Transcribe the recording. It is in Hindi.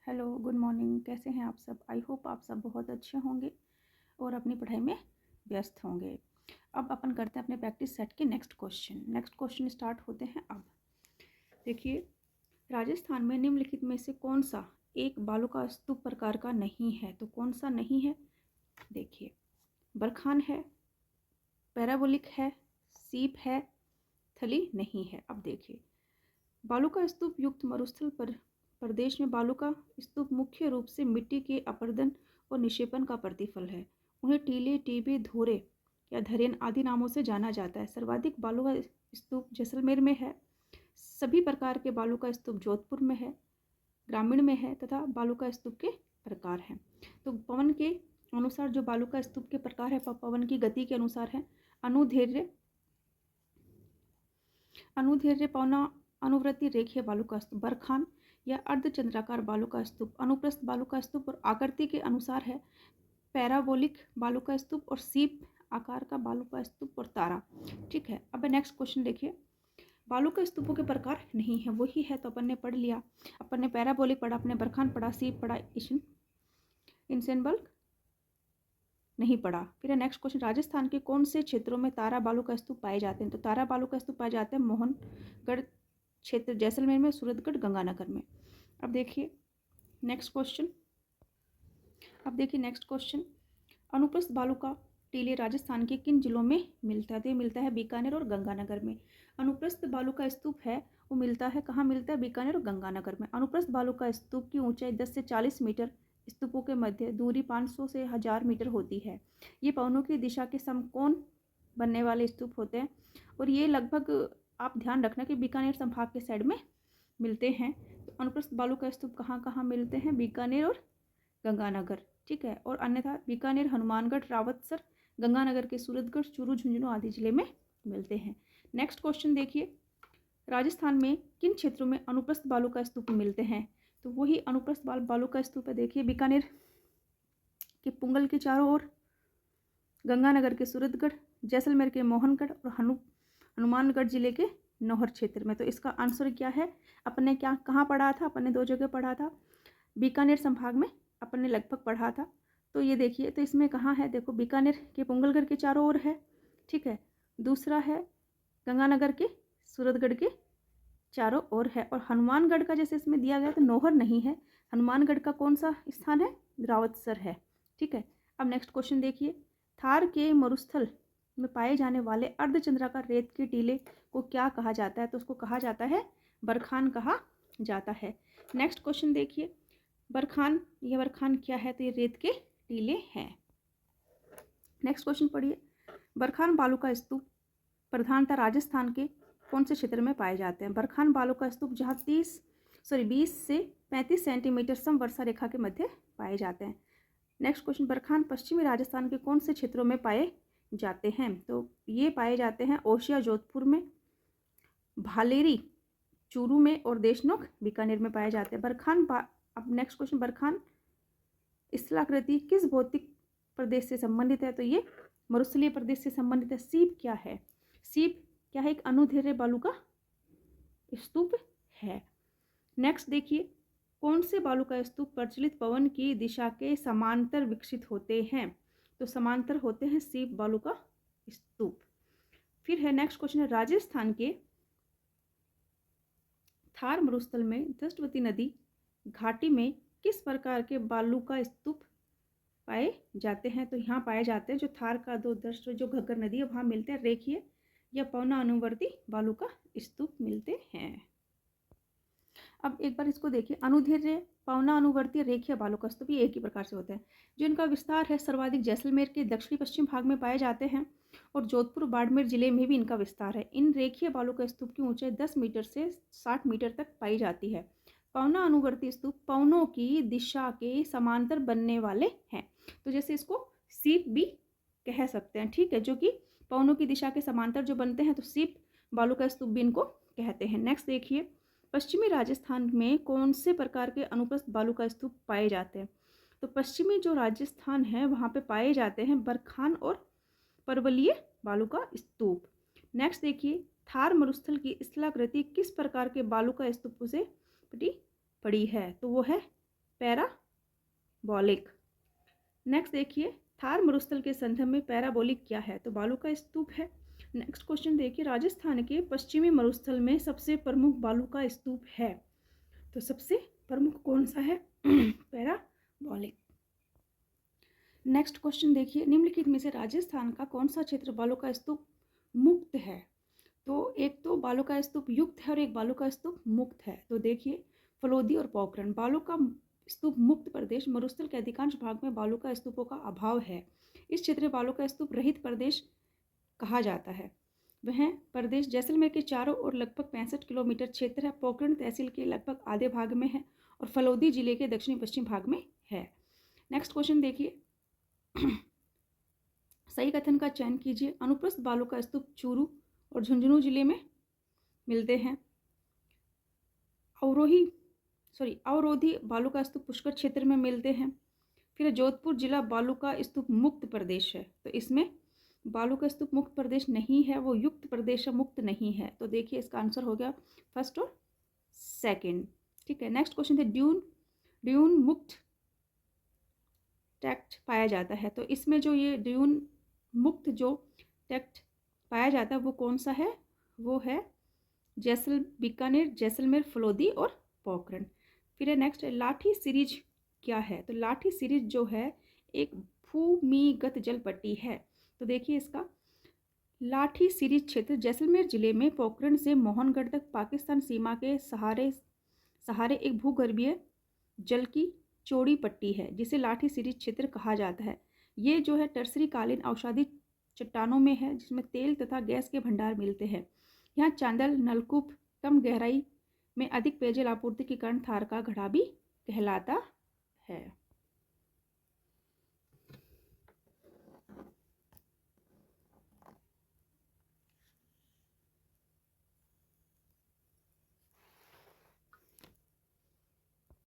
Hello, good morning. कैसे हैं आप सब? आई होप आप सब बहुत अच्छे होंगे और अपनी पढ़ाई में व्यस्त होंगे। अब अपन करते हैं अपने प्रैक्टिस सेट के नेक्स्ट क्वेश्चन स्टार्ट होते हैं अब। देखिए, राजस्थान में निम्नलिखित में से कौन सा एक बालू का स्तूप प्रकार का नहीं है? तो कौन सा नहीं है? देखिए, बरखान है, पैराबोलिक है, सीप है, थली नहीं है। अब देखिए, बालू का स्तूप युक्त मरुस्थल पर प्रदेश में बालू का स्तूप मुख्य रूप से मिट्टी के अपरदन और निक्षेपण का प्रतिफल है। उन्हें टीले, टीबे, धोरे या धरेन आदि नामों से जाना जाता है। सर्वाधिक बालू का स्तूप जैसलमेर में है। सभी प्रकार के बालू का स्तूप जोधपुर में है, ग्रामीण में है तथा बालू का स्तूप के प्रकार हैं। तो पवन के अनुसार जो बालू का स्तूप के प्रकार है पवन की गति के अनुसार है। अनुधैर्य, पौना अनुवृत्ति रेखीय बालू का स्तूप, बरखान या अर्धचंद्राकार बालू का स्तूप, अनुप्रस्थ बालू का स्तूप और आकृति के अनुसार है। पैराबोलिक बालू का स्तूप और सीप आकार का बालू का स्तूप और तारा। ठीक है, अब नेक्स्ट क्वेश्चन देखिए। बालू के स्तूपों के प्रकार नहीं है, वही है तो अपन ने पढ़ लिया। अपन ने पैराबोलिक पढ़ा, अपने बरखान पढ़ा, सीप पढ़ा, इंसेनबर्ग नहीं पढ़ा। फिर नेक्स्ट क्वेश्चन, राजस्थान के कौन से क्षेत्रों में तारा बालू का स्तूप पाए जाते हैं? तो तारा बालू का स्तूप पाए जाते हैं मोहनगढ़ क्षेत्र, जैसलमेर में, सूरतगढ़, गंगानगर में। अब देखिए नेक्स्ट क्वेश्चन। अनुप्रस्थ बालू का टीले राजस्थान के किन जिलों में मिलता है? तो ये मिलता है बीकानेर और गंगानगर में। अनुप्रस्थ बालू का स्तूप है वो मिलता है कहाँ? मिलता है बीकानेर और गंगानगर में। अनुप्रस्थ बालू का स्तूप की ऊंचाई 10 से 40 मीटर, स्तूपों के मध्य दूरी 500 से 1000 मीटर होती है। ये पवनों की दिशा के समकोण बनने वाले स्तूप होते हैं और ये लगभग, आप ध्यान रखना कि बीकानेर संभाग के साइड में मिलते हैं। तो अनुप्रस्थ बालू का स्तूप कहाँ कहाँ मिलते हैं? बीकानेर और गंगानगर। ठीक है, और अन्यथा बीकानेर, हनुमानगढ़, रावतसर, गंगानगर के सूरतगढ़, चूरू, झुंझुनू आदि जिले में मिलते हैं। नेक्स्ट क्वेश्चन देखिए, राजस्थान में किन क्षेत्रों में अनुप्रस्थ बालू का स्तूप मिलते हैं? तो वही अनुप्रस्थ बालू का स्तूप है। देखिए, बीकानेर के पुंगल के चारों ओर, गंगानगर के सूरतगढ़, जैसलमेर के मोहनगढ़ और हनुमानगढ़ जिले के नौहर क्षेत्र में। तो इसका आंसर क्या है? अपन ने क्या कहाँ पढ़ा था? अपन ने दो जगह पढ़ा था, बीकानेर संभाग में अपन ने लगभग पढ़ा था। तो ये देखिए, तो इसमें कहाँ है? देखो, बीकानेर के पुंगलगढ़ के चारों ओर है। ठीक है, दूसरा है गंगानगर के सूरतगढ़ के चारों ओर है। और हनुमानगढ़ का जैसे इसमें दिया गया तो नौहर नहीं है, हनुमानगढ़ का कौन सा स्थान है? रावतसर है। ठीक है, अब नेक्स्ट क्वेश्चन देखिए, थार के मरुस्थल में पाए जाने वाले अर्धचंद्राकार रेत के टीले को क्या कहा जाता है? तो उसको कहा जाता है बरखान कहा जाता है। नेक्स्ट क्वेश्चन देखिए, बरखान, यह बरखान क्या है? तो ये रेत के टीले हैं। नेक्स्ट क्वेश्चन पढ़िए, बरखान बालू का स्तूप प्रधानतः राजस्थान के कौन से क्षेत्र में पाए जाते हैं? बरखान बालू का स्तूप जहाँ 20 से 35 सेंटीमीटर समवर्षा रेखा के मध्य पाए जाते हैं। नेक्स्ट क्वेश्चन, बरखान पश्चिमी राजस्थान के कौन से क्षेत्रों में पाए जाते हैं? तो ये पाए जाते हैं ओशिया जोधपुर में, भालेरी चूरू में और देशनोक बीकानेर में पाए जाते हैं। अब नेक्स्ट क्वेश्चन, बरखान स्थलाकृति किस भौतिक प्रदेश से संबंधित है? तो ये मरुस्थलीय प्रदेश से संबंधित है। सीप क्या है? सीप क्या है? एक अनुदैर्घ्य बालू का स्तूप है। नेक्स्ट देखिए, कौन से बालू का स्तूप प्रचलित पवन की दिशा के समांतर विकसित होते हैं? तो समांतर होते हैं सीप बालू का स्तूप। फिर है नेक्स्ट क्वेश्चन है, राजस्थान के थार मरुस्थल में दृष्टवती नदी घाटी में किस प्रकार के बालू का स्तूप पाए जाते हैं? तो यहाँ पाए जाते हैं जो थार का दो दृष्ट जो घग्गर नदी है वहाँ मिलते हैं रेखीय या पौना अनुवर्ती बालू का स्तूप मिलते हैं। अब एक बार इसको देखिए, अनुदैर्घ्य, पौना अनुवर्ती, रेखीय बालू का स्तूप ये एक ही प्रकार से होते हैं। जो इनका विस्तार है सर्वाधिक जैसलमेर के दक्षिणी पश्चिम भाग में पाए जाते हैं और जोधपुर बाड़मेर जिले में भी इनका विस्तार है। इन रेखीय बालू का स्तूप की ऊंचाई 10 मीटर से 60 मीटर तक पाई जाती है। पौना अनुवर्ती स्तूप पवनों की दिशा के समांतर बनने वाले हैं। तो जैसे इसको सीप भी कह सकते हैं। ठीक है, जो कि पवनों की दिशा के समांतर जो बनते हैं तो सीप बालू का स्तूप भी इनको कहते हैं। नेक्स्ट देखिए, पश्चिमी राजस्थान में कौन से प्रकार के अनुप्रस्थ बालू का स्तूप पाए जाते हैं? तो पश्चिमी जो राजस्थान है वहाँ पे पाए जाते हैं बरखान और परवलीय बालू का स्तूप। नेक्स्ट देखिए, थार मरुस्थल की स्थलाकृति किस प्रकार के बालू का स्तूप से पड़ी है? तो वो है पैराबोलिक। नेक्स्ट देखिए, थार मरुस्थल के संदर्भ में पैराबोलिक क्या है? तो बालू का स्तूप है। नेक्स्ट क्वेश्चन देखिए, राजस्थान के पश्चिमी मरुस्थल में सबसे प्रमुख बालू का स्तूप है। तो सबसे प्रमुख कौन सा है? पैराबोलिक। नेक्स्ट क्वेश्चन देखिए, निम्नलिखित में से राजस्थान का कौन सा क्षेत्र बालू का स्तूप मुक्त है? तो एक तो बालू का स्तूप युक्त है और एक बालू का स्तूप मुक्त है। तो देखिए, फलोदी और पोखरण। बालू का स्तूप मुक्त प्रदेश मरुस्थल के अधिकांश भाग में बालू का स्तूपों का अभाव है। इस क्षेत्र बालू का स्तूप रहित प्रदेश कहा जाता है। वह प्रदेश जैसलमेर के चारों ओर लगभग 65 किलोमीटर क्षेत्र है। पोखरण तहसील के लगभग आधे भाग में है और फलोदी जिले के दक्षिणी पश्चिम भाग में है। नेक्स्ट क्वेश्चन देखिए, सही कथन का चयन कीजिए। अनुप्रस्थ बालू का स्तूप चूरू और झुंझुनू जिले में मिलते हैं। अवरोधी बालू का स्तूप पुष्कर क्षेत्र में मिलते हैं। फिर जोधपुर जिला बालू का स्तूप मुक्त प्रदेश है। तो इसमें बालू का स्तूप मुक्त प्रदेश नहीं है, वो युक्त प्रदेश मुक्त नहीं है। तो देखिए इसका आंसर हो गया फर्स्ट और सेकंड। ठीक है, नेक्स्ट क्वेश्चन है, ड्यून मुक्त टेक्ट पाया जाता है। तो इसमें जो ये ड्यून मुक्त जो टेक्ट पाया जाता है वो कौन सा है? वो है बीकानेर, जैसलमेर, फलोदी और पोखरण। फिर है नेक्स्ट, लाठी सीरीज क्या है? तो लाठी सीरीज जो है एक भूमिगत जल पट्टी है। तो देखिए इसका, लाठी सीरीज क्षेत्र जैसलमेर जिले में पोखरण से मोहनगढ़ तक पाकिस्तान सीमा के सहारे एक भूगर्भीय जल की चौड़ी पट्टी है जिसे लाठी सीरीज क्षेत्र कहा जाता है। ये जो है टर्सरी कालीन औषधि चट्टानों में है जिसमें तेल तथा गैस के भंडार मिलते हैं। यहाँ चांदल नलकूप कम गहराई में अधिक पेयजल आपूर्ति के कारण थार का घड़ा भी कहलाता है।